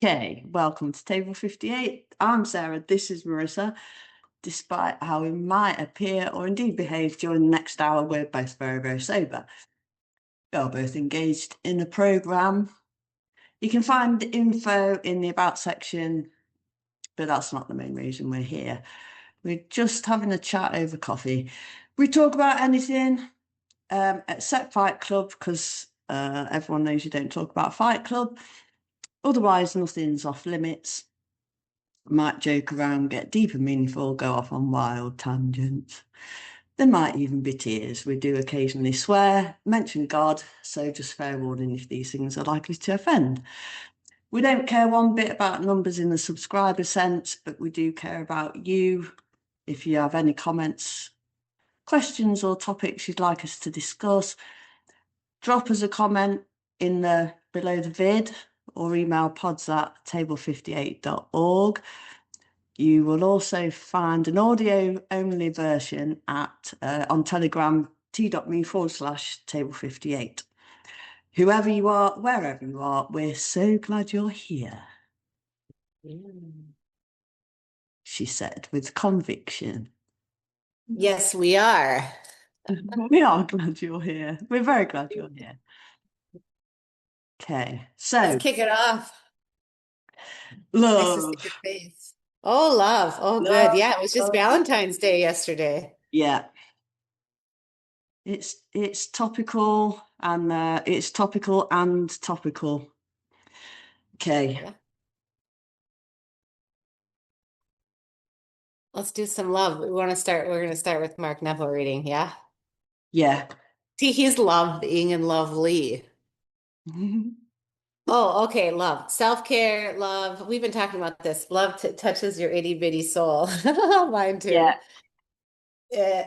Okay, welcome to Table 58. I'm Sarah, this is Marissa. Despite how we might appear or indeed behave during the next hour, we're both very, very sober. We are both engaged in the programme. You can find info in the About section, but that's not the main reason we're here. We're just having a chat over coffee. We talk about anything except Fight Club, because everyone knows you don't talk about Fight Club. Otherwise, nothing's off limits. Might joke around, get deep and meaningful, go off on wild tangents. There might even be tears. We do occasionally swear, mention God, so just fair warning if these things are likely to offend. We don't care one bit about numbers in the subscriber sense, but we do care about you. If you have any comments, questions, or topics you'd like us to discuss, drop us a comment in the below the vid or email pods@table58.org. You will also find an audio-only version on Telegram, t.me/table58. Whoever you are, wherever you are, we're so glad you're here, she said with conviction. Yes, we are. We are glad you're here. We're very glad you're here. Okay, so Let's kick it off. Nice to see love. your face. Oh, love. Oh, good. Love, Yeah, it was just love. Valentine's Day yesterday. Yeah. It's topical and topical. Okay. Yeah. Let's do some love. We're going to start with Mark Neville reading, yeah? Yeah. See, he's loving and lovely. Oh, okay, love. Self-care, love. We've been talking about this. Love touches your itty bitty soul. Mine too. Yeah.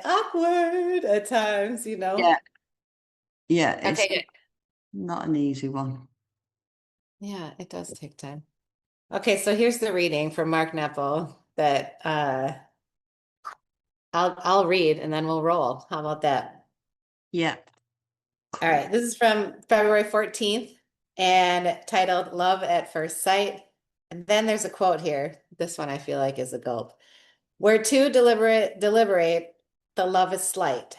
Awkward at times, you know? Yeah. Yeah. It's Okay, good. not an easy one. Yeah, it does take time. Okay, so here's the reading from Mark Nepple that I'll read and then we'll roll. How about that? Yeah. All right, this is from February 14th and titled Love at First Sight. And then there's a quote here. This one I feel like is a gulp. Where two deliberate, the love is slight.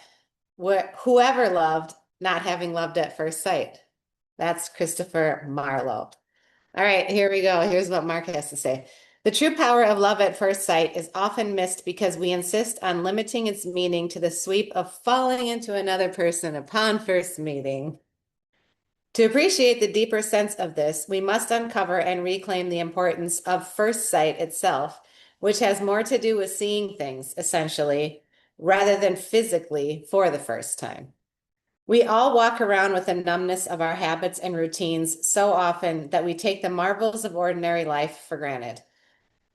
Whoever loved, not having loved at first sight. That's Christopher Marlowe. All right, here we go. Here's what Mark has to say. The true power of love at first sight is often missed because we insist on limiting its meaning to the sweep of falling into another person upon first meeting. To appreciate the deeper sense of this, we must uncover and reclaim the importance of first sight itself, which has more to do with seeing things, essentially, rather than physically for the first time. We all walk around with a numbness of our habits and routines so often that we take the marvels of ordinary life for granted.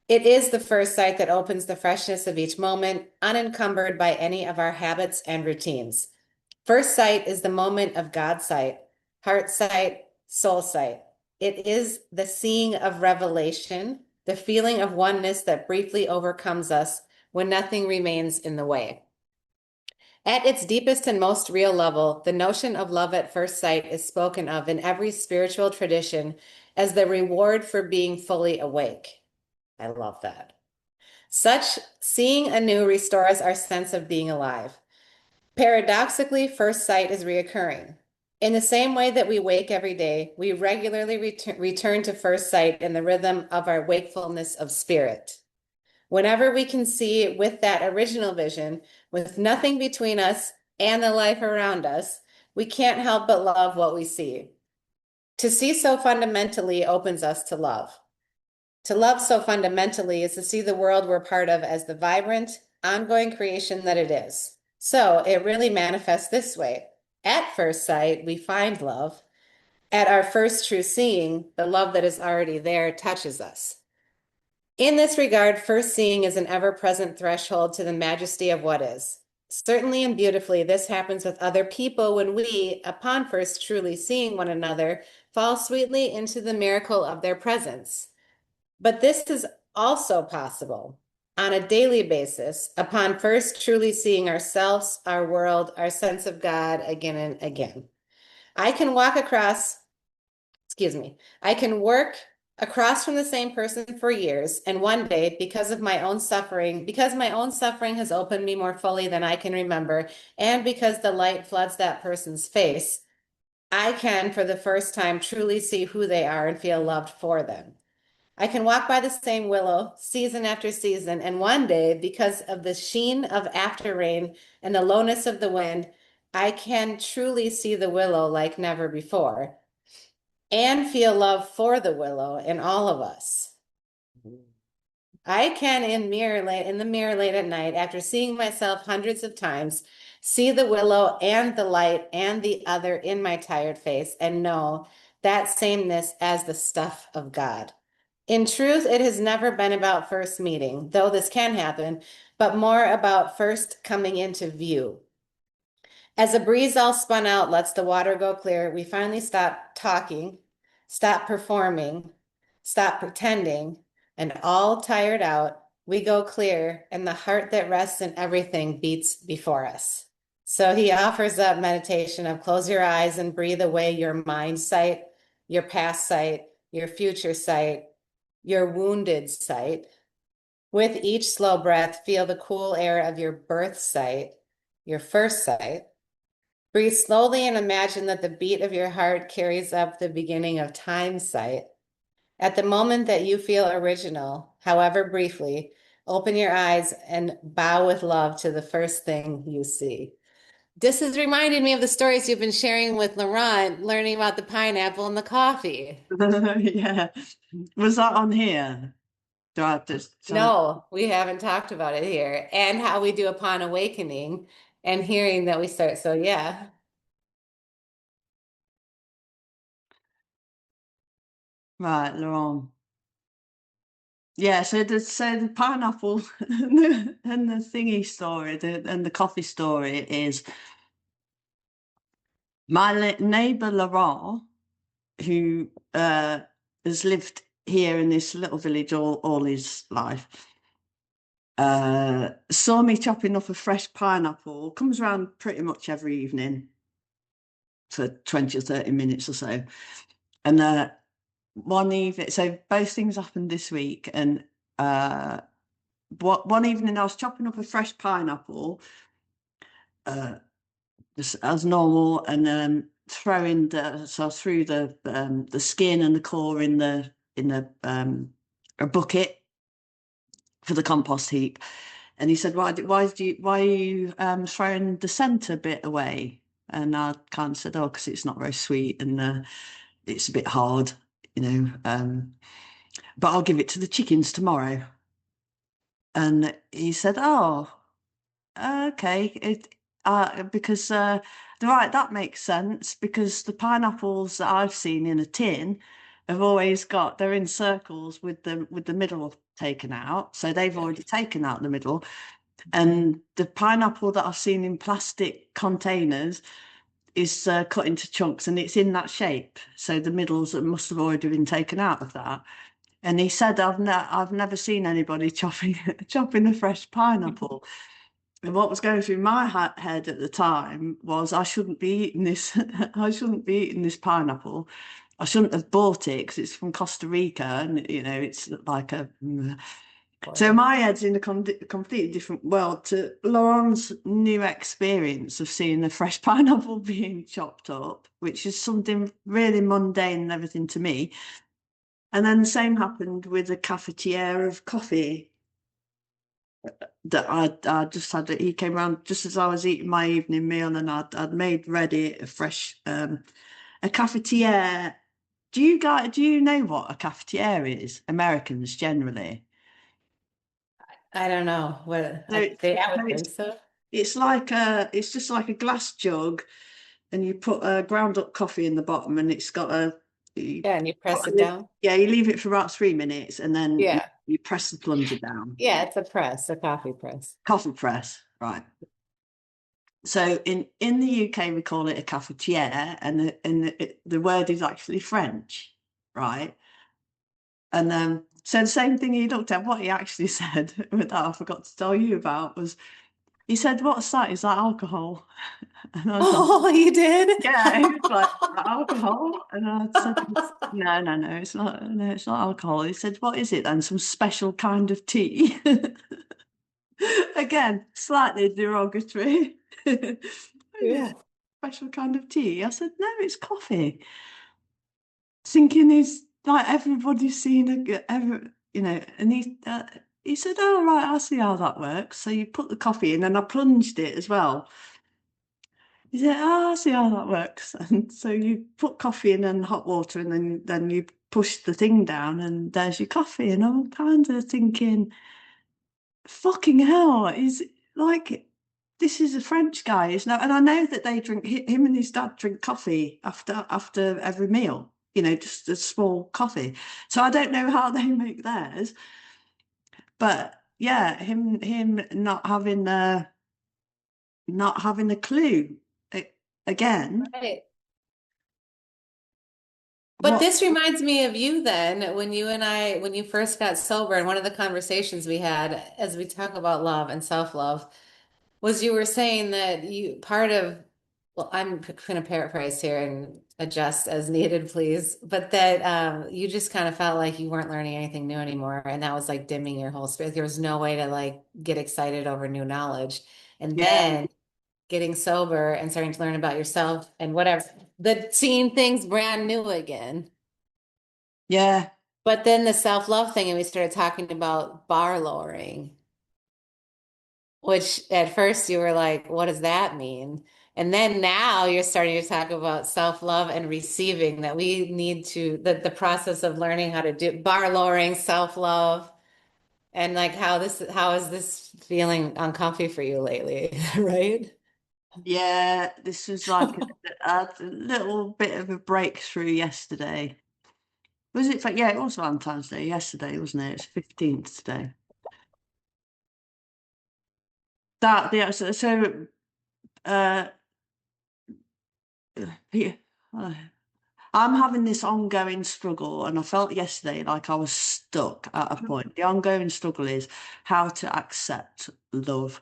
It is the first sight that opens the freshness of each moment, unencumbered by any of our habits and routines. First sight is the moment of God's sight, heart sight, soul sight. It is the seeing of revelation, the feeling of oneness that briefly overcomes us when nothing remains in the way. At its deepest and most real level, the notion of love at first sight is spoken of in every spiritual tradition as the reward for being fully awake. I love that. Such seeing anew restores our sense of being alive. Paradoxically, first sight is reoccurring. In the same way that we wake every day, we regularly return to first sight in the rhythm of our wakefulness of spirit. Whenever we can see with that original vision, with nothing between us and the life around us, we can't help but love what we see. To see so fundamentally opens us to love. To love so fundamentally is to see the world we're part of as the vibrant, ongoing creation that it is. So it really manifests this way. At first sight, we find love. At our first true seeing, the love that is already there touches us. In this regard, first seeing is an ever-present threshold to the majesty of what is. Certainly and beautifully, this happens with other people when we, upon first truly seeing one another, fall sweetly into the miracle of their presence. But this is also possible on a daily basis upon first truly seeing ourselves, our world, our sense of God again and again. I can work across from the same person for years, and one day, because my own suffering has opened me more fully than I can remember, and because the light floods that person's face, I can, for the first time, truly see who they are and feel loved for them. I can walk by the same willow season after season, and one day, because of the sheen of after rain and the lowness of the wind, I can truly see the willow like never before and feel love for the willow in all of us. I can in the mirror late at night, after seeing myself hundreds of times, see the willow and the light and the other in my tired face and know that sameness as the stuff of God. In truth, it has never been about first meeting, though this can happen, but more about first coming into view. As a breeze all spun out lets the water go clear, we finally stop talking, stop performing, stop pretending, and all tired out, we go clear, and the heart that rests in everything beats before us. So he offers up meditation of close your eyes and breathe away your mind sight, your past sight, your future sight, your wounded sight. With each slow breath, feel the cool air of your birth sight, your first sight. Breathe slowly and imagine that the beat of your heart carries up the beginning of time sight. At the moment that you feel original, however briefly, open your eyes and bow with love to the first thing you see. This has reminded me of the stories you've been sharing with Laurent, learning about the pineapple and the coffee. Yeah. Was that on here? Do I have to sign? No, we haven't talked about it here. And how we do upon awakening and hearing that we start. So, yeah. Right, Laurent. Yeah, so the pineapple and the thingy story, and the coffee story is my neighbour Laurent, who has lived here in this little village all his life, saw me chopping up a fresh pineapple, comes around pretty much every evening for 20 or 30 minutes or so. And one evening, so both things happened this week. And one evening I was chopping up a fresh pineapple, just as normal, and so I threw the skin and the core in a bucket for the compost heap. And he said, why are you throwing the centre bit away? And I kind of said, oh, because it's not very sweet and it's a bit hard, you know. But I'll give it to the chickens tomorrow. And he said, oh, okay. Because right, that makes sense, because the pineapples that I've seen in a tin have always they're in circles with the middle taken out. So they've already taken out the middle. And the pineapple that I've seen in plastic containers is cut into chunks, and it's in that shape. So the middles must have already been taken out of that. And he said, I've never seen anybody chopping a fresh pineapple. And what was going through my head at the time was I shouldn't be eating this. I shouldn't be eating this pineapple. I shouldn't have bought it because it's from Costa Rica, and it's like a. So my head's in a completely different world to Laurent's new experience of seeing a fresh pineapple being chopped up, which is something really mundane and everything to me. And then the same happened with a cafetiere of coffee that I just had. He came around just as I was eating my evening meal, and I'd made ready a fresh a cafetiere. Do you know what a cafetiere is? Americans generally. I don't know what So I so would think so. it's just like a glass jug, and you put a ground up coffee in the bottom, and it's got you Yeah, and you put press a it lid, down. yeah, you leave it for about 3 minutes, and then Yeah. you press the plunger down. Yeah, it's a press, a coffee press. Coffee press, right? So in the UK we call it a cafetiere, and the word is actually French, right? And so the same thing he looked at, what he actually said, that I forgot to tell you about, was He said, "What's that? Is that alcohol?" And I was like, Oh, you did? "Yeah." He was like, "Is that alcohol?" And I said, "No, no, no, it's not. No, it's not alcohol." He said, "What is it then? Some special kind of tea?" Again, slightly derogatory. What is Yeah. it? Special kind of tea? I said, "No, it's coffee." Thinking he's like everybody's seen and he said, "Oh right, I see how that works. So you put the coffee in, and I plunged it as well." He said, "Oh, I see how that works." And so you put coffee in and hot water, and then you push the thing down, and there's your coffee. And I'm kind of thinking, fucking hell, is like this is a French guy, isn't it? And I know that they drink him and his dad drink coffee after every meal, just a small coffee. So I don't know how they make theirs, but yeah, him not having a clue. Again, Right. But what? this reminds me of you then, when you and I, when you first got sober, and one of the conversations we had as we talk about love and self-love was you were saying that you part of, well, I'm going to paraphrase here and adjust as needed, please, but that you just kind of felt like you weren't learning anything new anymore, and that was like dimming your whole spirit. There was no way to like get excited over new knowledge, and Yeah, then getting sober and starting to learn about yourself and whatever, the seeing things brand new again. yeah, But then the self-love thing, and we started talking about bar lowering, which at first you were like, what does that mean? And then now you're starting to talk about self-love and receiving, that we need to, the process of learning how to do bar lowering, self-love, and like how is this feeling uncomfy for you lately, right? yeah. This was like a little bit of a breakthrough yesterday. Was it? Yeah, it was Valentine's Day yesterday, wasn't it? It's 15th today. Uh, yeah, uh, I'm having this ongoing struggle, and I felt yesterday like I was stuck at a point. The ongoing struggle is how to accept love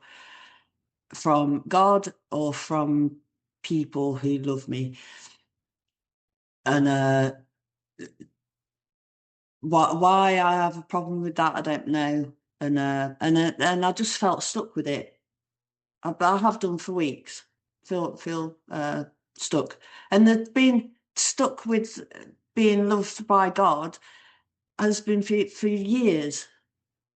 from God or from people who love me, and why I have a problem with that, I don't know, and I just felt stuck with it. I have done for weeks. Feel stuck, and the being stuck with being loved by God has been for years.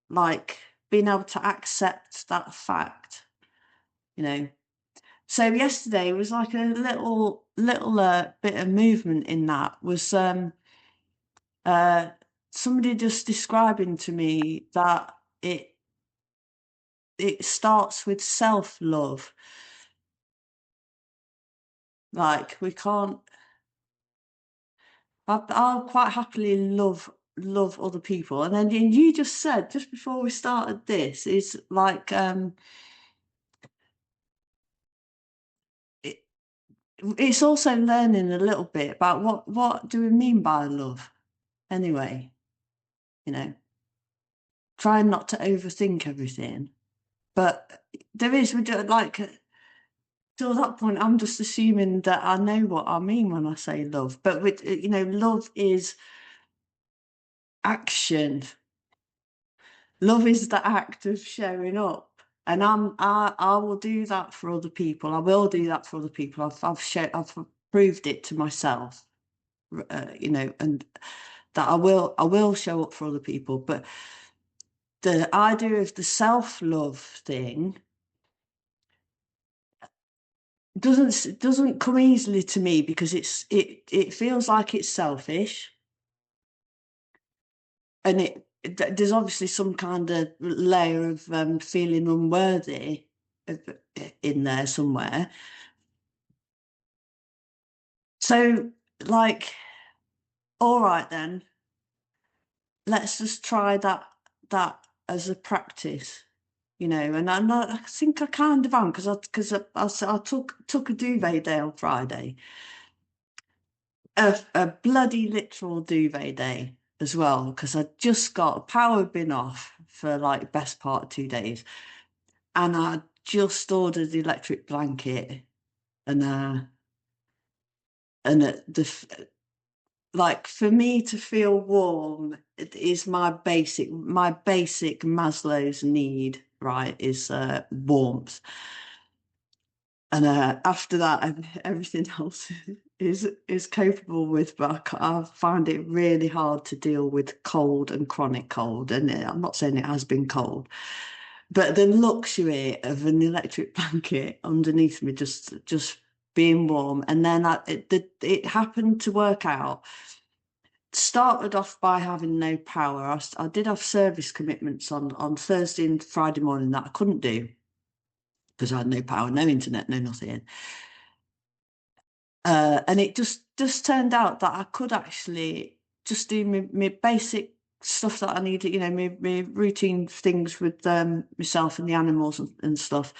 Like being able to accept that fact, you know. So yesterday was like a little bit of movement in that was uh somebody just describing to me that it it starts with self-love. Like we can't I'll quite happily love other people. And then you just said just before we started this is like it, it's also learning a little bit about what do we mean by love anyway, you know, trying not to overthink everything. But we do like till that point I'm just assuming that I know what I mean when I say love. But with love is action. Love is the act of showing up. And I will do that for other people. I will do that for other people. I've proved it to myself, and that I will show up for other people. But the idea of the self-love thing doesn't come easily to me because it feels like it's selfish, and there's obviously some kind of layer of feeling unworthy of, in there somewhere. So, like, all right then, let's just try that as a practice, And I think I kind of am because I took a duvet day on Friday, a bloody literal duvet day as well, because I just got power been off for like best part of 2 days, and I just ordered the electric blanket, and like for me to feel warm, it is my basic Maslow's need, right, is warmth. And after that, everything else is capable with. But I find it really hard to deal with cold and chronic cold. And I'm not saying it has been cold, but the luxury of an electric blanket underneath me, just being warm, and then it happened to work out. Started off by having no power. I did have service commitments on Thursday and Friday morning that I couldn't do because I had no power, no internet, no nothing. And it just turned out that I could actually just do my basic stuff that I needed, my routine things with myself and the animals and stuff,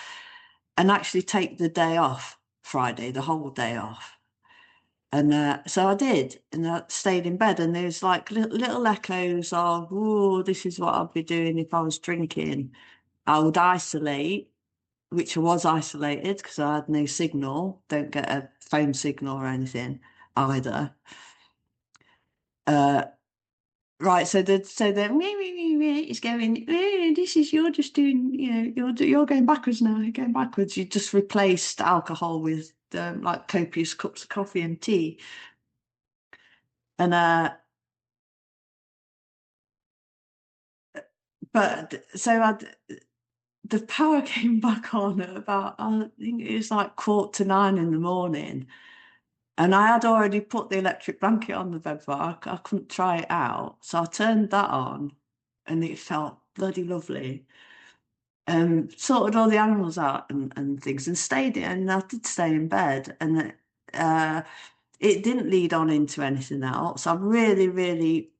and actually take the day off, Friday, the whole day off. And so I did, and I stayed in bed. And there's like little echoes of, oh, this is what I'd be doing if I was drinking. I would isolate, which I was isolated because I had no signal, don't get a phone signal or anything either. Uh, right, so the me is going. This is you're just doing. You're going backwards now. You're going backwards. You just replaced alcohol with like copious cups of coffee and tea, and but so the power came back on at about, I think it was like 8:45 in the morning. And I had already put the electric blanket on the bed, but I couldn't try it out. So I turned that on and it felt bloody lovely. Sorted all the animals out and things and stayed in, and I did stay in bed. And uh, it didn't lead on into anything else. I really, really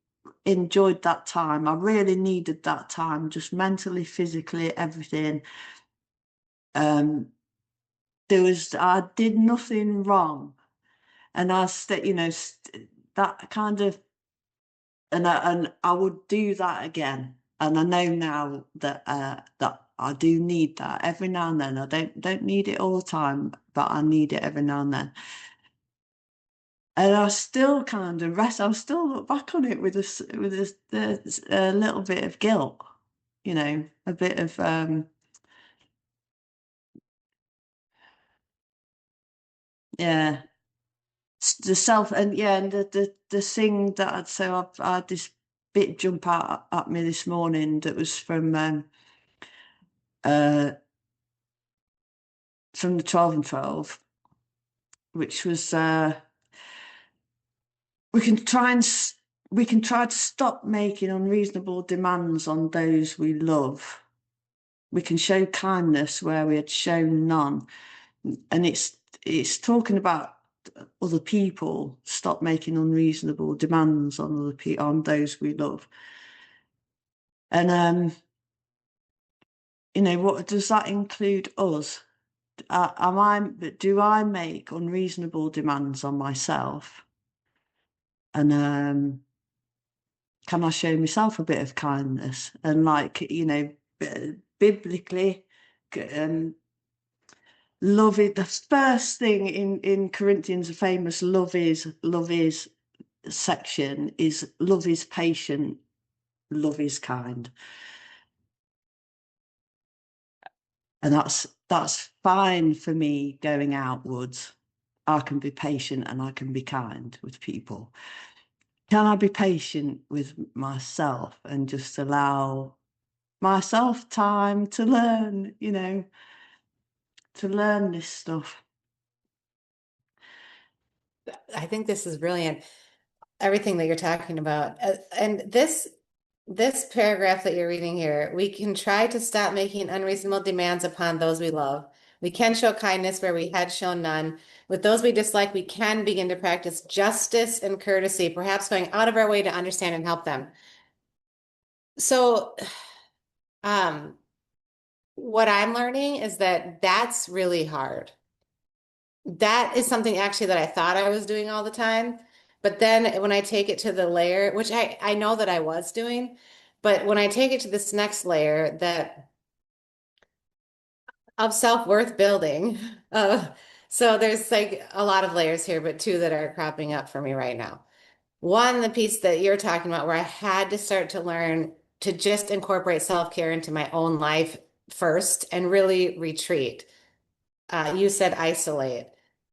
enjoyed that time. I really needed that time, just mentally, physically, everything. Um, I did nothing wrong. And that kind of, and I would do that again. And I know now that I do need that every now and then. I don't need it all the time, but I need it every now and then. And I still kind of rest. I still look back on it with a little bit of guilt, a bit of yeah, the self, and yeah, and the thing that I had this bit jump out at me this morning that was uh from the 12 and 12, which was we can try and we can try to stop making unreasonable demands on those we love. We can show kindness where we had shown none. And it's talking about other people. Stop making unreasonable demands on other people, on those we love. And what does that include us? Do I make unreasonable demands on myself? And can I show myself a bit of kindness? And like, biblically, love is the first thing in Corinthians, a famous love is section is love is patient, love is kind. And that's fine for me going outwards. I can be patient and I can be kind with people. Can I be patient with myself and just allow myself time to learn, to learn this stuff? I think this is brilliant. Everything that you're talking about. And this paragraph that you're reading here, we can try to stop making unreasonable demands upon those we love. We can show kindness where we had shown none. With those we dislike, we can begin to practice justice and courtesy, perhaps going out of our way to understand and help them. So, um, what I'm learning is that that's really hard. That is something actually that I thought I was doing all the time. But then when I take it to the layer, which I know that I was doing, but when I take it to this next layer, that of self-worth building. Uh, so there's like a lot of layers here, but two that are cropping up for me right now. One, the piece that you're talking about, where I had to start to learn to just incorporate self-care into my own life first and really retreat. You said isolate.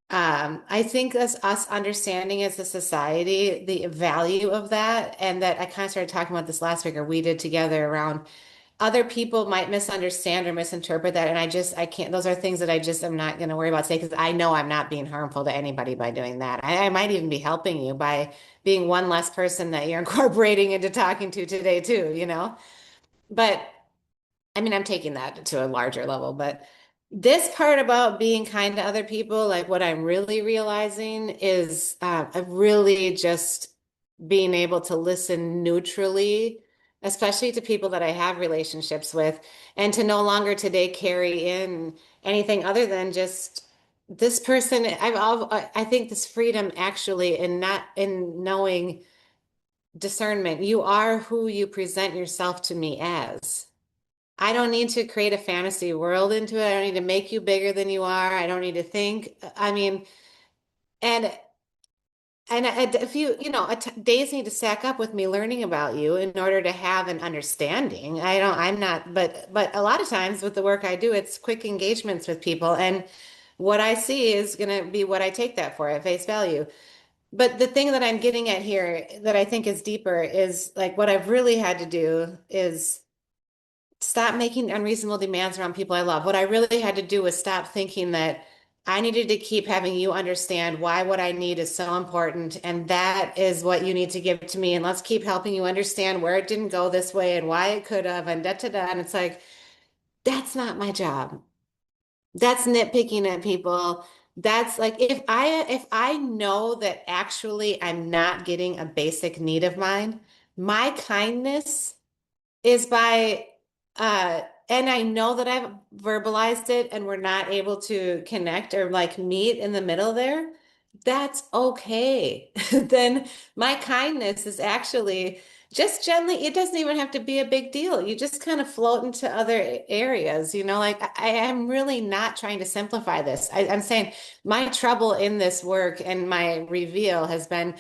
I think as us understanding as a society the value of that, and that I kind of started talking about this last week, or we did together around other people might misunderstand or misinterpret that. And I can't, those are things that I just am not going to worry about today because I know I'm not being harmful to anybody by doing that. I might even be helping you by being one less person that you're incorporating into talking to today, too, you know? But I mean, I'm taking that to a larger level, but this part about being kind to other people, like what I'm really realizing is really just being able to listen neutrally, especially to people that I have relationships with, and to no longer today carry in anything other than just this person. I think this freedom actually in not in knowing discernment. You are who you present yourself to me as. I don't need to create a fantasy world into it. I don't need to make you bigger than you are. I don't need to think. I mean, and if you know, days need to stack up with me learning about you in order to have an understanding. I'm not, but a lot of times with the work I do, it's quick engagements with people, and what I see is going to be what I take that for at face value. But the thing that I'm getting at here that I think is deeper is like what I've really had to do is stop making unreasonable demands around people I love. What I really had to do was stop thinking that I needed to keep having you understand why what I need is so important, and that is what you need to give to me. And let's keep helping you understand where it didn't go this way and why it could have, and da da da. And it's like, that's not my job. That's nitpicking at people. That's like if I know that actually I'm not getting a basic need of mine, my kindness is by and I know that I've verbalized it and we're not able to connect or like meet in the middle there. That's okay. Then my kindness is actually just gently, it doesn't even have to be a big deal. You just kind of float into other areas, you know, like I am really not trying to simplify this. I'm saying my trouble in this work and my reveal has been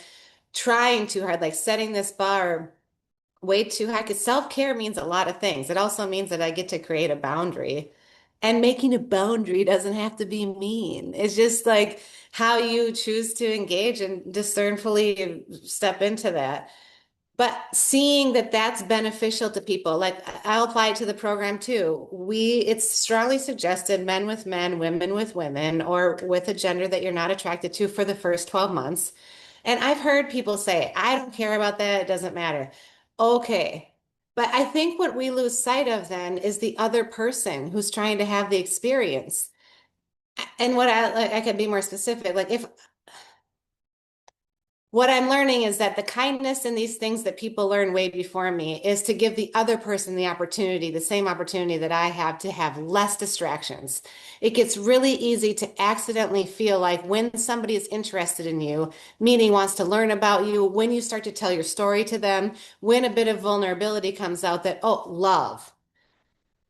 trying too hard, like setting this bar way too high because self-care means a lot of things. It also means that I get to create a boundary. And making a boundary doesn't have to be mean. It's just like how you choose to engage and discernfully step into that. But seeing that that's beneficial to people, like I'll apply it to the program too. It's strongly suggested men with men, women with women, or with a gender that you're not attracted to for the first 12 months. And I've heard people say, I don't care about that. It doesn't matter. Okay. But I think what we lose sight of then is the other person who's trying to have the experience. And what I could be more specific, like if what I'm learning is that the kindness and these things that people learn way before me is to give the other person the opportunity, the same opportunity that I have to have less distractions. It gets really easy to accidentally feel like when somebody is interested in you, meaning wants to learn about you, when you start to tell your story to them, when a bit of vulnerability comes out that, oh, love.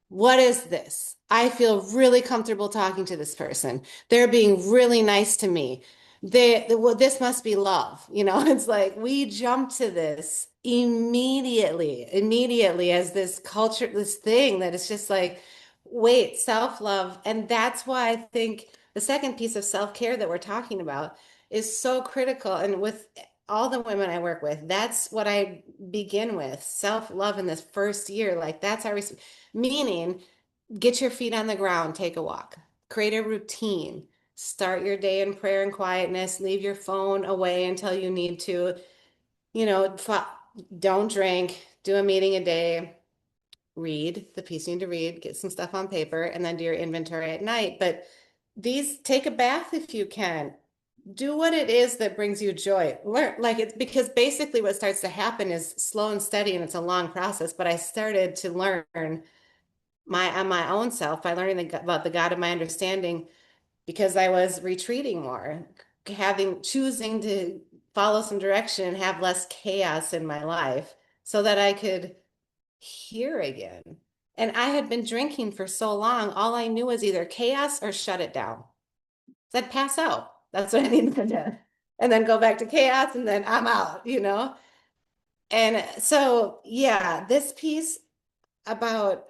What is this? I feel really comfortable talking to this person. They're being really nice to me. Well, this must be love. You know, it's like we jump to this immediately as this culture, this thing that is just like, wait, self-love. And that's why I think the second piece of self-care that we're talking about is so critical. And with all the women I work with, that's what I begin with, self-love in this first year. Like that's our meaning, get your feet on the ground, take a walk, create a routine, start your day in prayer and quietness, leave your phone away until you need to, you know, don't drink, do a meeting a day, read the piece you need to read, get some stuff on paper, and then do your inventory at night. But these take a bath if you can. Do what it is that brings you joy. Learn like it's because basically what starts to happen is slow and steady and it's a long process. But I started to learn my on my own self by learning about the God of my understanding because I was retreating more, choosing to follow some direction and have less chaos in my life so that I could hear again. And I had been drinking for so long, all I knew was either chaos or shut it down. So I'd pass out. That's what I needed to do. And then go back to chaos and then I'm out, you know? And so, yeah, this piece about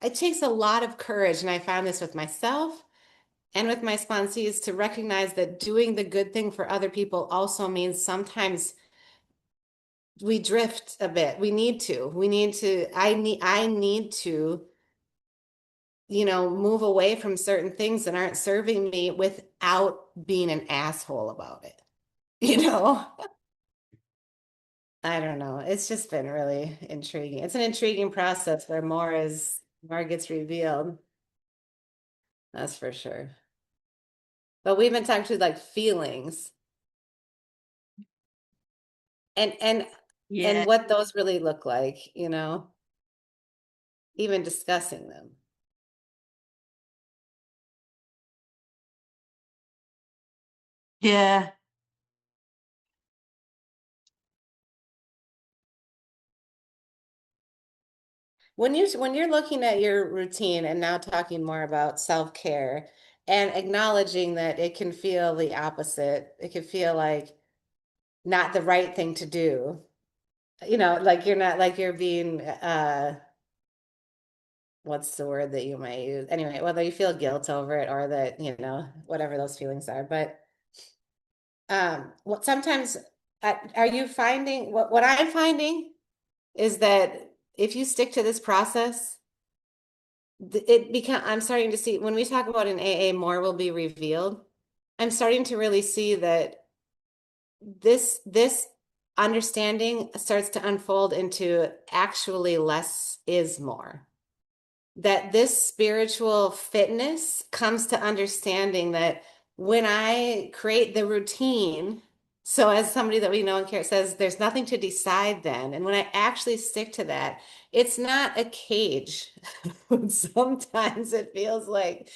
it takes a lot of courage, and I found this with myself and with my sponsees to recognize that doing the good thing for other people also means sometimes we drift a bit. I need to, move away from certain things that aren't serving me without being an asshole about it. You know? I don't know. It's just been really intriguing. It's an intriguing process where more gets revealed. That's for sure. But we've been talking to like feelings and and Yeah, and what those really look like, even discussing them. yeah, When you're looking at your routine and now talking more about self-care and acknowledging that it can feel the opposite, it can feel like not the right thing to do. Like you're not like you're being what's the word that you might use? Anyway, whether you feel guilt over it or that, whatever those feelings are. But what sometimes are you finding what I'm finding is that if you stick to this process, I'm starting to see when we talk about an AA, more will be revealed. I'm starting to really see that this understanding starts to unfold into actually less is more. That this spiritual fitness comes to understanding that when I create the routine, so as somebody that we know and care says, there's nothing to decide then. And when I actually stick to that, it's not a cage. Sometimes it feels like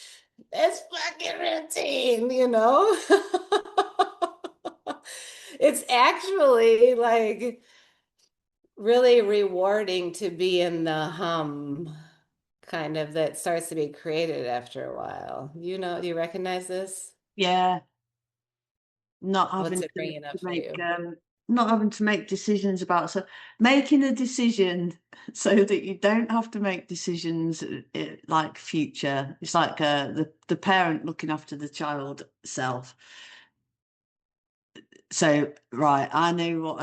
this fucking routine. It's actually like really rewarding to be in the hum kind of that starts to be created after a while. Do you recognize this? yeah. Not What's having it bringing to up for make you? not having to make decisions about, so making a decision so that you don't have to make decisions like future. It's like the parent looking after the child self. So right, I know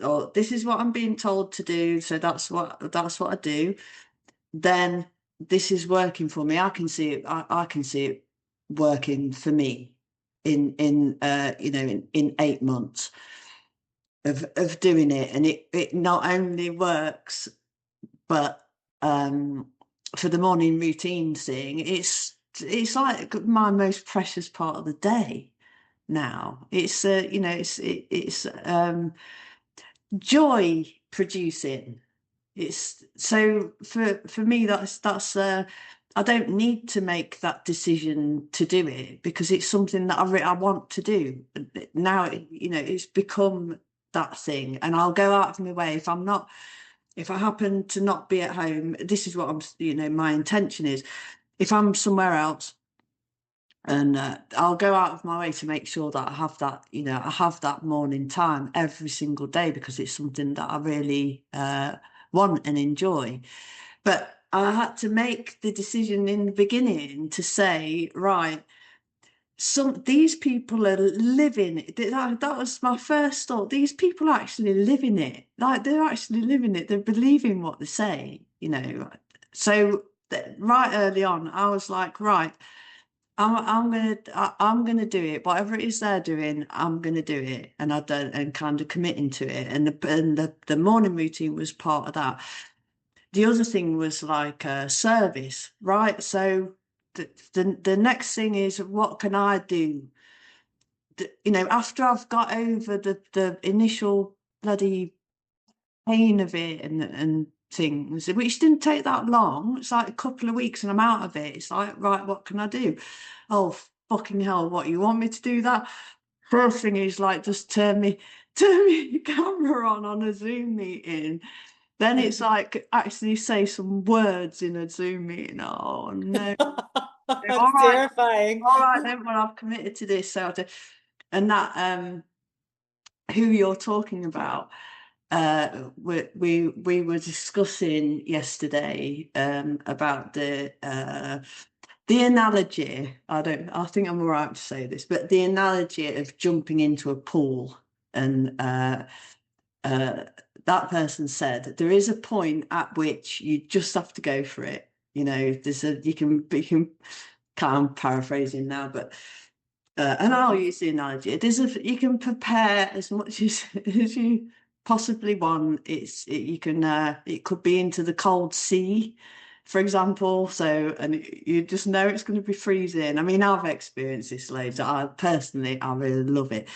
or this is what I'm being told to do, so that's what I do. Then this is working for me. I can see it. I can see it working for me in 8 months of doing it, and it not only works, but for the morning routine thing, it's like my most precious part of the day now. It's joy producing. It's so for me that's I don't need to make that decision to do it because it's something that I want to do. Now it's become that thing, and I'll go out of my way if I happen to not be at home. This is what my intention is. If I'm somewhere else, and I'll go out of my way to make sure that I have that morning time every single day because it's something that I really want and enjoy. But I had to make the decision in the beginning to say, right, these people are living it. That was my first thought. These people are actually living it. Like they're actually living it. They're believing what they say. So right early on, I was like, right. I'm gonna do it. Whatever it is they're doing, I'm gonna do it, and I don't and kind of committing to it. And the morning routine was part of that. The other thing was like service, right? So the next thing is what can I do? After I've got over the initial bloody pain of it and things, which didn't take that long. It's like a couple of weeks and I'm out of it. It's like, right, what can I do? Oh, fucking hell, what, you want me to do that? First thing is like just turn me your camera on a Zoom meeting Then it's like actually say some words in a Zoom meeting. Oh no. All That's right, terrifying. all right then. Well, I've committed to this. And that who you're talking about. We were discussing yesterday about the analogy. I think I'm all right to say this, but the analogy of jumping into a pool, and uh, that person said there is a point at which you just have to go for it. You know, there's a you can. I'm paraphrasing now, but and I'll use the analogy. There's you can prepare as much as you possibly want. You can it could be into the cold sea, for example. So and you just know it's going to be freezing. I mean, I've experienced this loads. I really love it.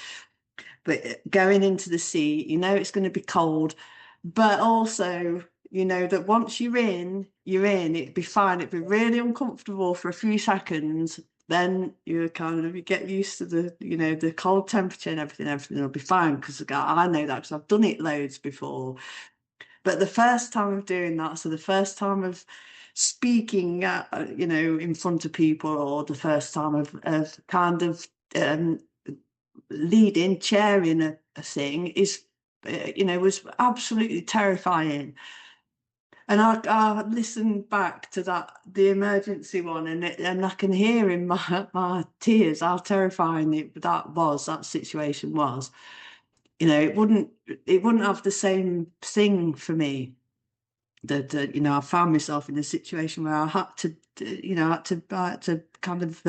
But going into the sea, you know it's going to be cold, but also you know that once you're in, you're in. It'd be fine. It'd be really uncomfortable for a few seconds. Then you get used to the cold temperature and everything. Everything will be fine because I know that because I've done it loads before. But the first time of doing that, so the first time of speaking, in front of people, or the first time of kind of leading, chairing a thing is, was absolutely terrifying. And I listened back to the emergency one, and I can hear in my tears how terrifying that situation was. It wouldn't have the same thing for me. That I found myself in a situation where I had to, I had to kind of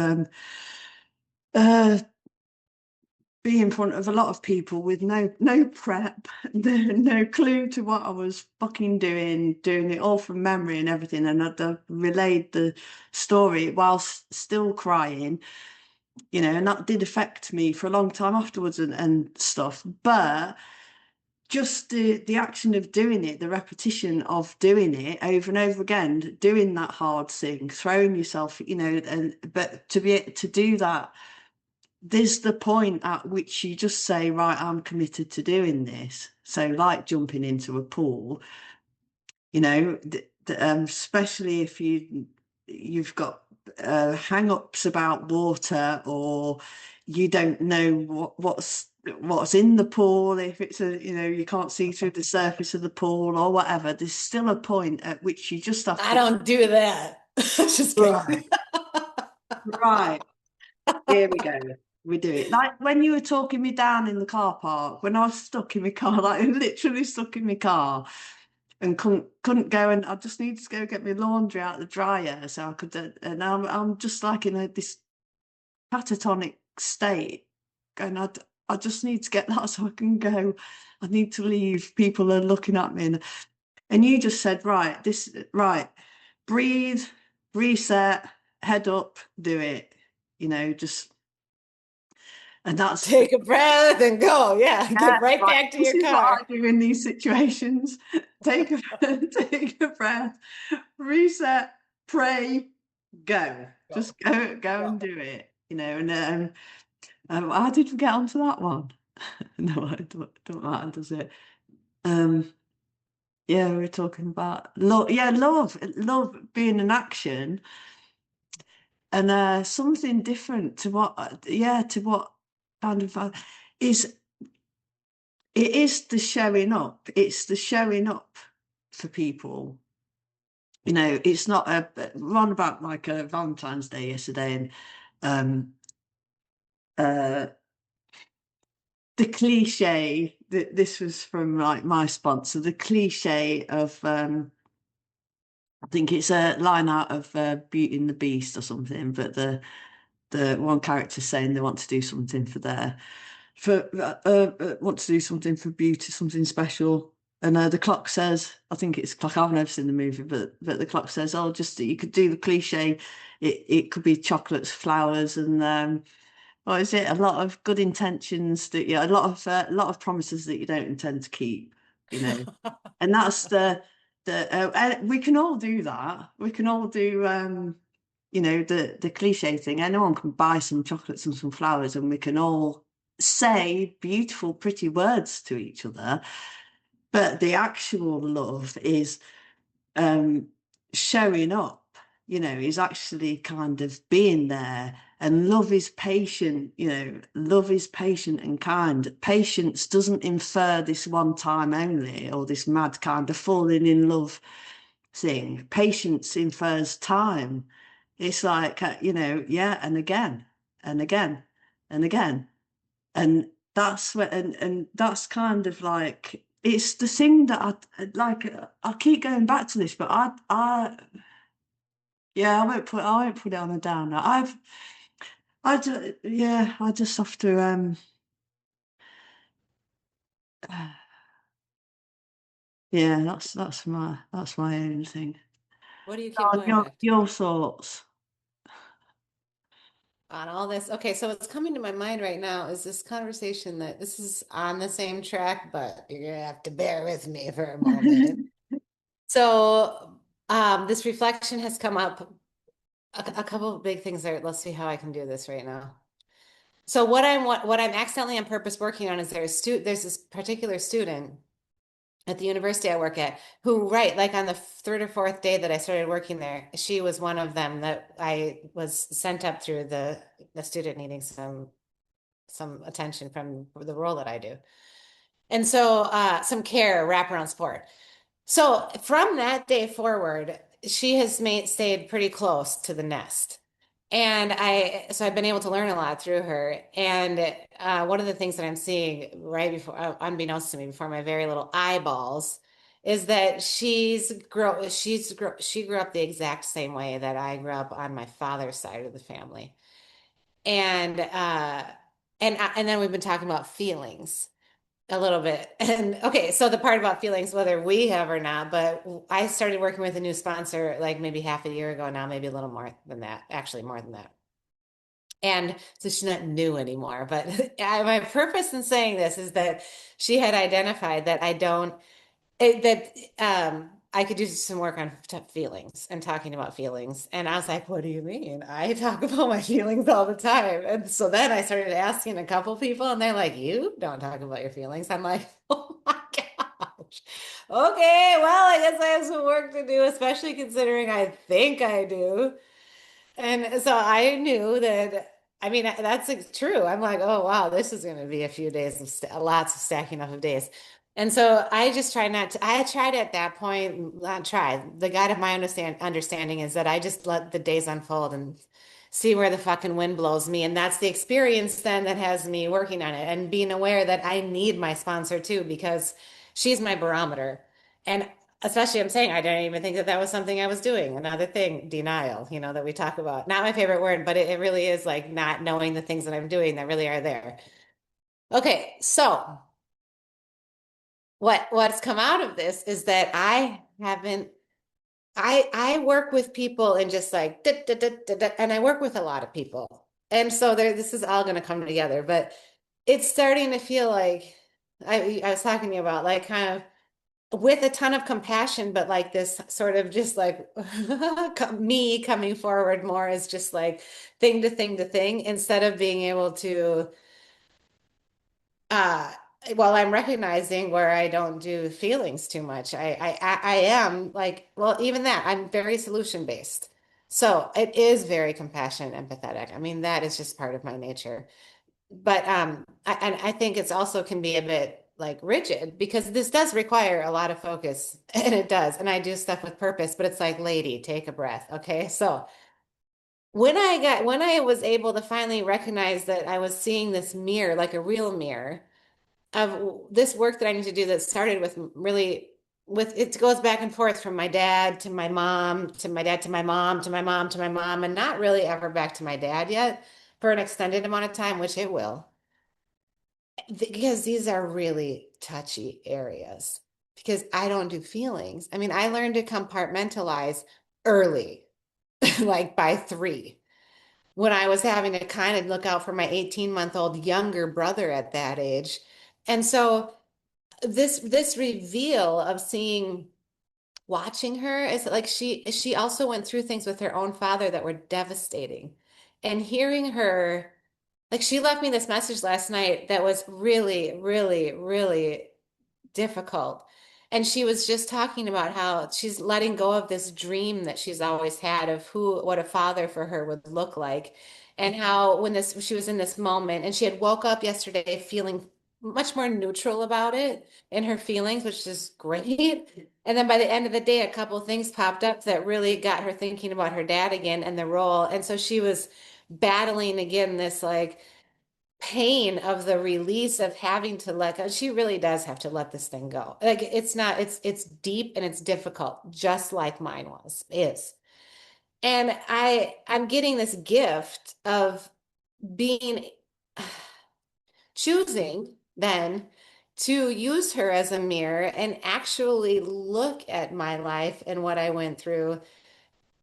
uh, be in front of a lot of people with no prep, no clue to what I was fucking doing it all from memory and everything, and I relayed the story whilst still crying, and that did affect me for a long time afterwards and stuff. But just the action of doing it, the repetition of doing it over and over again, doing that hard thing, throwing yourself, and but to be able to do that, there's the point at which you just say, right, I'm committed to doing this. So, like jumping into a pool, especially if you've got hang-ups about water, or you don't know what's in the pool. If it's you can't see through the surface of the pool or whatever, there's still a point at which you just have I to. don't do that. Just Right, kidding. right. Here we go. We do it. Like when you were talking me down in the car park, when I was stuck in my car, like literally stuck in my car and couldn't go, and I just needed to go get my laundry out the dryer so I could, and I'm just like in this catatonic state, and I just need to get that so I can go. I need to leave. People are looking at me, and you just said, right, breathe, reset, head up, do it. Just. And that's Take a breath and go. Yeah, get right right. back to This your is what I car. do in these situations. Take a breath, reset, pray, go. Go, Just go go. and do it. And I didn't get onto that one. No, I don't matter, does it? Um, yeah, we are talking about love. Yeah, love being an action, and something different to what kind of is. It is the showing up. It's the showing up for people. It's not run about like a Valentine's Day yesterday, and um, uh, the cliche that this was from like my sponsor. The cliche of I think it's a line out of Beauty and the Beast or something, but the one character saying they want to do something want to do something for beauty, something special. And the clock says, I think it's clock. I've never seen the movie, but the clock says, "Oh, just you could do the cliche. It could be chocolates, flowers, and what is it? A lot of good intentions a lot of promises that you don't intend to keep. You know, and that's we can all do that. We can all do the cliche thing. Anyone can buy some chocolates and some flowers, and we can all say beautiful, pretty words to each other. But the actual love is um, showing up, is actually kind of being there. And love is patient, love is patient and kind. Patience doesn't infer this one time only or this mad kind of falling in love thing. Patience infers time. It's like, yeah, and again, and again, and again. And that's what, and that's kind of like, it's the thing that like. I keep going back to this, but yeah, I won't put it on a downer. Yeah, I just have to, yeah, that's my own thing. What do you keep going Your back to your thoughts. on all this? Okay, so what's coming to my mind right now is this conversation that this is on the same track, but you're gonna have to bear with me for a moment. So, this reflection has come up a couple of big things there. Let's see how I can do this right now. So what I'm accidentally on purpose working on is there's this particular student at the university I work at who, right, like on the third or fourth day that I started working there, she was one of them that I was sent up through the student needing some attention from the role that I do. And so some care, wraparound support. So from that day forward, she has stayed pretty close to the nest. And so I've been able to learn a lot through her. And one of the things that I'm seeing right before, unbeknownst to me, before my very little eyeballs, is that she grew up the exact same way that I grew up on my father's side of the family. And and then we've been talking about feelings a little bit. And okay, so the part about feelings, whether we have or not, but I started working with a new sponsor like maybe half a year ago now, maybe a little more than that, actually more than that. And so she's not new anymore, but my purpose in saying this is that she had identified that I don't that I could do some work on feelings and talking about feelings. And I was like, what do you mean? I talk about my feelings all the time. And so then I started asking a couple people, and they're like, you don't talk about your feelings. I'm like, oh my gosh. Okay, well, I guess I have some work to do, especially considering I think I do. And so I knew that, I mean, that's true. I'm like, oh, wow, this is going to be a few days of lots of stacking up of days. And so I just try not to, I tried at that point, not try. The guide of my understanding is that I just let the days unfold and see where the fucking wind blows me. And that's the experience then that has me working on it and being aware that I need my sponsor too, because she's my barometer. And especially, I'm saying I didn't even think that that was something I was doing. Another thing, denial, that we talk about. Not my favorite word, but it really is like not knowing the things that I'm doing that really are there. Okay, so what's come out of this is that I haven't I work with people and just like and I work with a lot of people. And so this is all going to come together, but it's starting to feel like I was talking to you about like kind of with a ton of compassion, but like this sort of just like me coming forward more as just like thing to thing to thing instead of being able to uh well, I'm recognizing where I don't do feelings too much. I am like, well, even that, I'm very solution based. So it is very compassionate, empathetic. I mean, that is just part of my nature. But and I think it's also can be a bit like rigid because this does require a lot of focus, and it does. And I do stuff with purpose, but it's like, lady, take a breath. Okay. So when I was able to finally recognize that I was seeing this mirror, like a real mirror of this work that I need to do that started with really with it goes back and forth from my dad to my mom to my dad to my mom to my mom to my mom and not really ever back to my dad yet for an extended amount of time, which it will. Because these are really touchy areas because I don't do feelings. I mean, I learned to compartmentalize early, like by 3, when I was having to kind of look out for my 18-month-old younger brother at that age. And so this reveal of watching her is like she also went through things with her own father that were devastating. And hearing her, like she left me this message last night that was really, really, really difficult. And she was just talking about how she's letting go of this dream that she's always had of what a father for her would look like. And how she was in this moment and she had woke up yesterday feeling much more neutral about it in her feelings, which is great. And then by the end of the day, a couple of things popped up that really got her thinking about her dad again and the role. And so she was battling again this like pain of the release of having to let go. She really does have to let this thing go. Like it's not, it's deep and it's difficult, just like mine is. And I'm getting this gift of being choosing then to use her as a mirror and actually look at my life and what I went through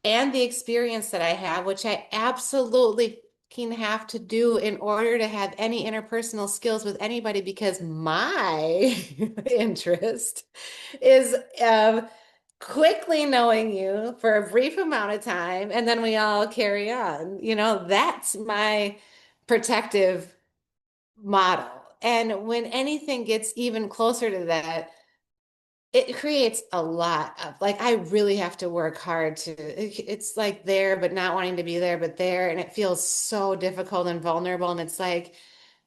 and the experience that I have, which I absolutely can have to do in order to have any interpersonal skills with anybody, because my interest is quickly knowing you for a brief amount of time, and then we all carry on. That's my protective model. And when anything gets even closer to that, it creates a lot of like I really have to work hard it's like there but not wanting to be there but there, and it feels so difficult and vulnerable, and it's like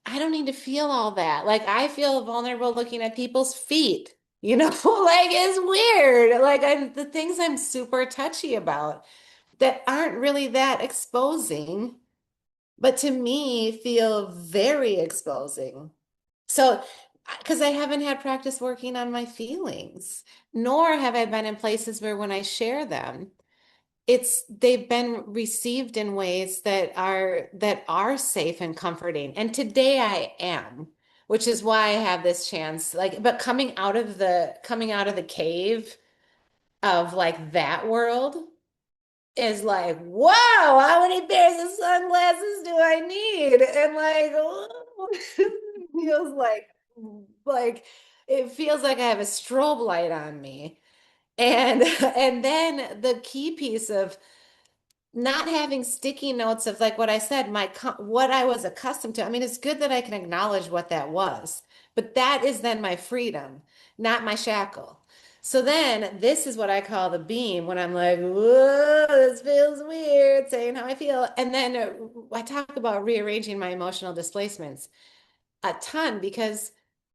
I don't need to feel all that. Like I feel vulnerable looking at people's feet, like it's weird. Like the things I'm super touchy about that aren't really that exposing, but to me feel very exposing. So, because I haven't had practice working on my feelings, nor have I been in places where when I share them, they've been received in ways that are safe and comforting. And today I am, which is why I have this chance. Like, but coming out of the cave of like that world is like, wow, how many pairs of sunglasses do I need? And like, it feels like it feels like I have a strobe light on me. And and then the key piece of not having sticky notes of like what I said, what I was accustomed to. I mean, it's good that I can acknowledge what that was, but that is then my freedom, not my shackle. So then this is what I call the beam when I'm like, whoa, this feels weird, saying how I feel. And then I talk about rearranging my emotional displacements a ton because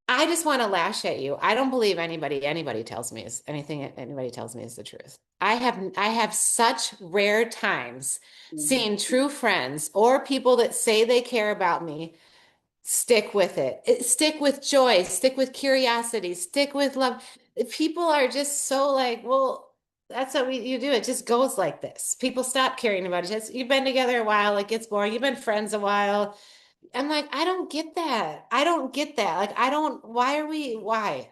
I just want to lash at you. I don't believe anybody tells me is anything anybody tells me is the truth. I have such rare times Mm. seeing true friends or people that say they care about me stick with it. Stick with joy, stick with curiosity, stick with love. People are just so like, well, that's what you do. It just goes like this. People stop caring about it. You've been together a while, it gets boring. You've been friends a while. I'm like, I don't get that. I don't get that. Like, I don't, why are we, why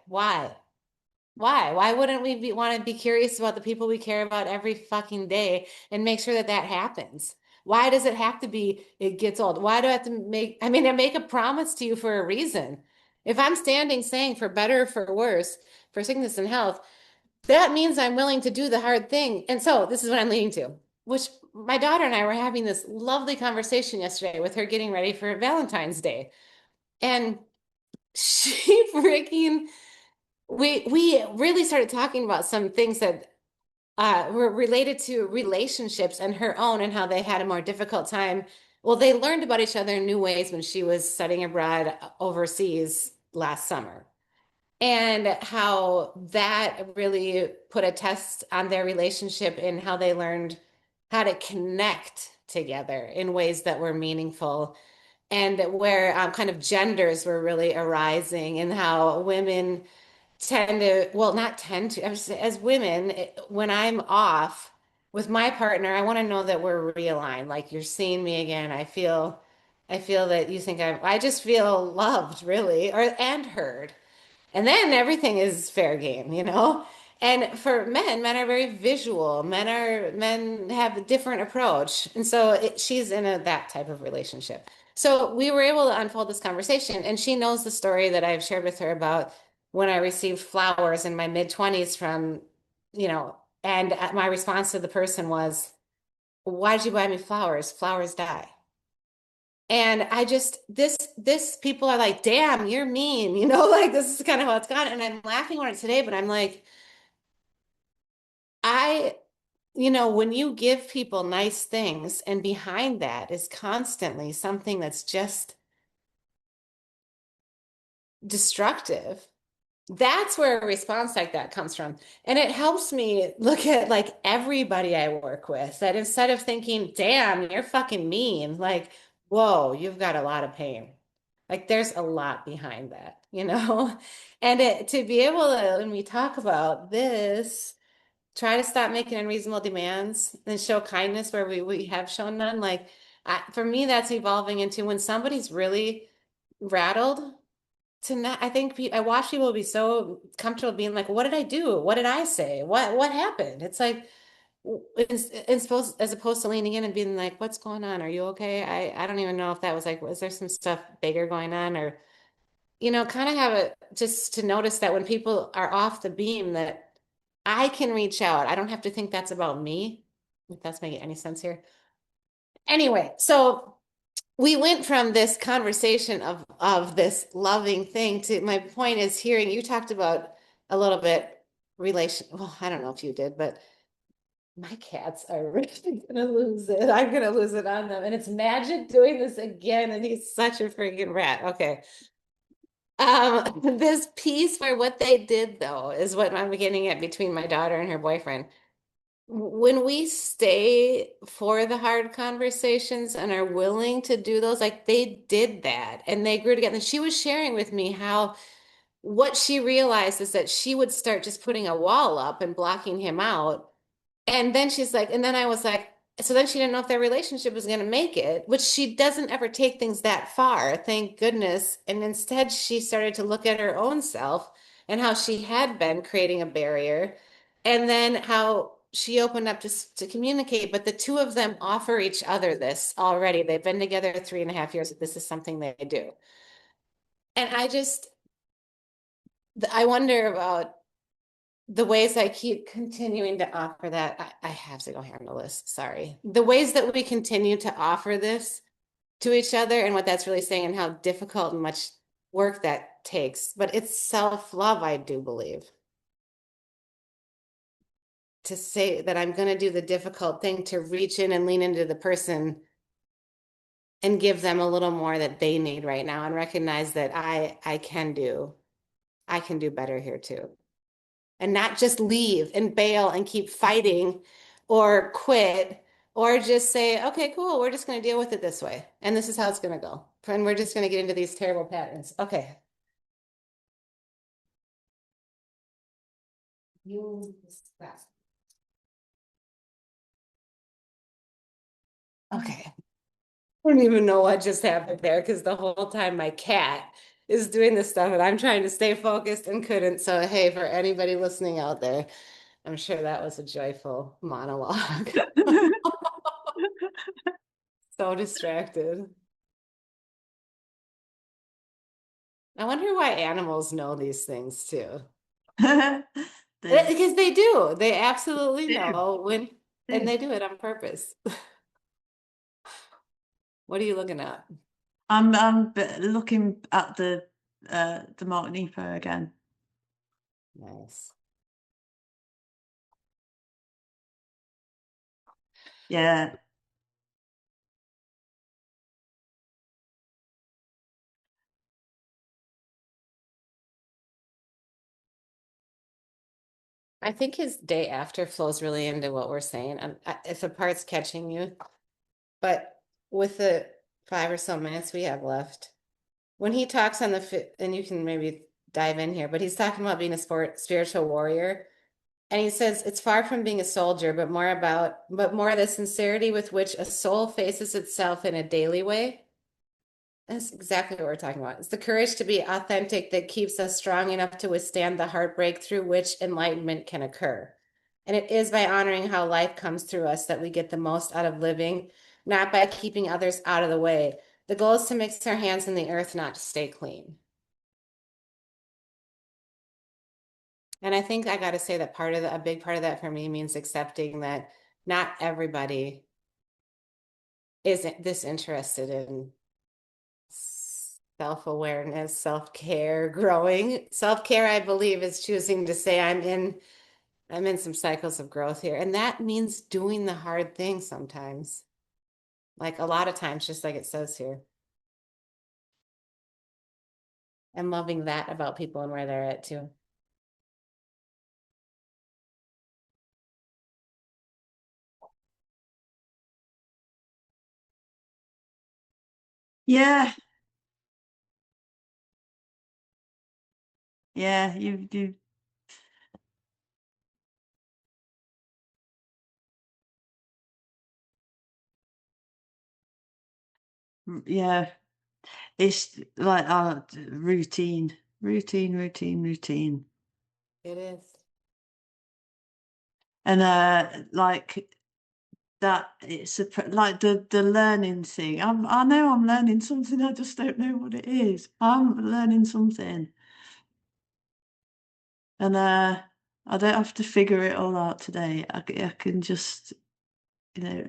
wouldn't we want to be curious about the people we care about every fucking day and make sure that that happens? Why does it have to be, it gets old? Why do I have to I make a promise to you for a reason. If I'm standing saying for better or for worse, for sickness and health, that means I'm willing to do the hard thing. And so this is what I'm leading to, which my daughter and I were having this lovely conversation yesterday with her getting ready for Valentine's Day. And she freaking we really started talking about some things that were related to relationships and her own and how they had a more difficult time. Well, they learned about each other in new ways when she was studying abroad overseas last summer, and how that really put a test on their relationship in how they learned how to connect together in ways that were meaningful, and where kind of genders were really arising, and how women tend to, well, not tend to, as women, when I'm off with my partner, I want to know that we're realigned. Like you're seeing me again. I feel that you think I just feel loved, really, and heard. And then everything is fair game. And for men are very visual. Men have a different approach. And so she's in that type of relationship. So we were able to unfold this conversation, and she knows the story that I've shared with her about when I received flowers in my mid-20s from, and my response to the person was, "Why did you buy me flowers? Flowers die." And I just this people are like, damn, you're mean, like this is kind of how it's gone. And I'm laughing on it today, but I'm like, I, when you give people nice things and behind that is constantly something that's just destructive, that's where a response like that comes from. And it helps me look at like everybody I work with, that instead of thinking, damn, you're fucking mean, like, whoa, you've got a lot of pain. Like there's a lot behind that. And to be able to, when we talk about this, try to stop making unreasonable demands and show kindness where we have shown none. Like for me, that's evolving into when somebody's really rattled to not, I think I watch people be so comfortable being like, what did I do? What did I say? What happened? It's like, as opposed to leaning in and being like, what's going on? Are you okay? I don't even know if that was like, was there some stuff bigger going on? Or, kind of have it just to notice that when people are off the beam, that I can reach out. I don't have to think that's about me, if that's making any sense here. Anyway, so we went from this conversation of this loving thing to my point is hearing you talked about a little bit relation. Well, I don't know if you did, but my cats are really gonna lose it. I'm gonna lose it on them. And it's Magic doing this again, and he's such a freaking rat. Okay. This piece where what they did though is what I'm getting at between my daughter and her boyfriend. When we stay for the hard conversations and are willing to do those, like they did that and they grew together. And she was sharing with me how what she realized is that she would start just putting a wall up and blocking him out. And then she's like, and then I was like, so then she didn't know if their relationship was going to make it, which she doesn't ever take things that far, thank goodness. And instead, she started to look at her own self and how she had been creating a barrier, and then how she opened up to communicate. But the two of them offer each other this already. They've been together 3.5 years. This is something they do. And I wonder about the ways I keep continuing to offer that. I have to go handle this. Sorry. The ways that we continue to offer this to each other and what that's really saying and how difficult and much work that takes. But it's self-love, I do believe. To say that I'm going to do the difficult thing to reach in and lean into the person and give them a little more that they need right now and recognize that I can do better here too. And not just leave and bail and keep fighting or quit or just say, okay, cool, we're just going to deal with it this way. And this is how it's going to go. And we're just going to get into these terrible patterns. Okay. Okay. I don't even know what just happened there because the whole time my cat is doing this stuff and I'm trying to stay focused and couldn't. So, hey, for anybody listening out there, I'm sure that was a joyful monologue. So distracted. I wonder why animals know these things too. They Because they do. They absolutely do. know when, and do. they do it on purpose. What are you looking at? I'm looking at the Martinipa again. Nice. Yeah. I think his day after flows really into what we're saying. If the part's catching you, but with the 5 or so minutes we have left, when he talks on and you can maybe dive in here, but he's talking about being a spiritual warrior. And he says it's far from being a soldier, but more the sincerity with which a soul faces itself in a daily way. That's exactly what we're talking about. It's the courage to be authentic that keeps us strong enough to withstand the heartbreak through which enlightenment can occur. And it is by honoring how life comes through us that we get the most out of living, not by keeping others out of the way. The goal is to mix our hands in the earth, not to stay clean. And I think I got to say that a big part of that for me means accepting that not everybody is this interested in self-awareness, self-care, growing. Self-care, I believe, is choosing to say I'm in some cycles of growth here. And that means doing the hard thing sometimes. Like a lot of times, just like it says here. And loving that about people and where they're at too. Yeah, yeah, you yeah. It's like routine, routine, routine, routine. It is. And like that it's like the learning thing. I know I'm learning something, I just don't know what it is. I'm learning something. And I don't have to figure it all out today. I can just, you know,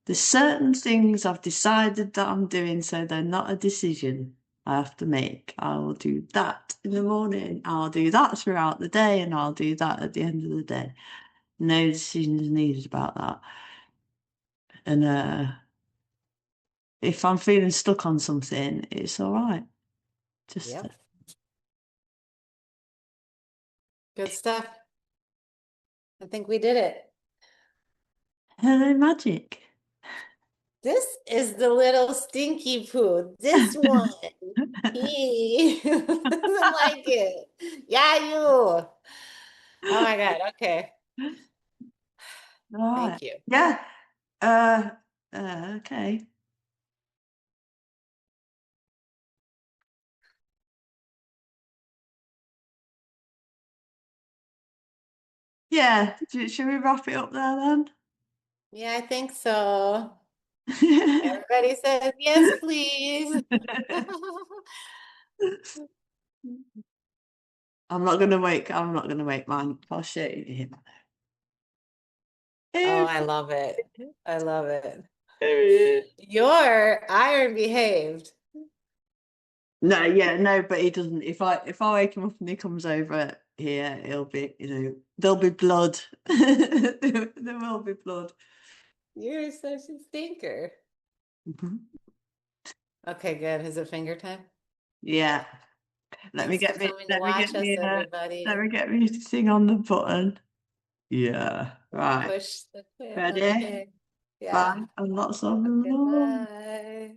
there's certain things I've decided that I'm doing, so they're not a decision I have to make. I will do that in the morning, I'll do that throughout the day, and I'll do that at the end of the day. No decisions needed about that. And if I'm feeling stuck on something, it's all right. Just Yep. Good stuff. I think we did it. hello, magic. This is the little stinky poo. This one. He doesn't like it. Yeah, you. Oh my God. Okay. All right. Thank you. Yeah. Uh, okay. Yeah. Should we wrap it up there then? Yeah, I think so. Everybody says, yes, please. I'm not gonna wake mine. I'll show you him. Oh, Here, I love it. I love it. here he is. Your iron behaved. No, yeah, no, but he doesn't. If I wake him up and he comes over here, he'll be, there'll be blood. There will be blood. You're such a stinker. Mhm. Okay, good. Is it finger time? Yeah. Thanks for coming to watch us, Let everybody. me get me to sing on the button. Yeah. Right. Push the quit. Ready? Okay. Yeah. Bye. And lots of Okay, love. bye.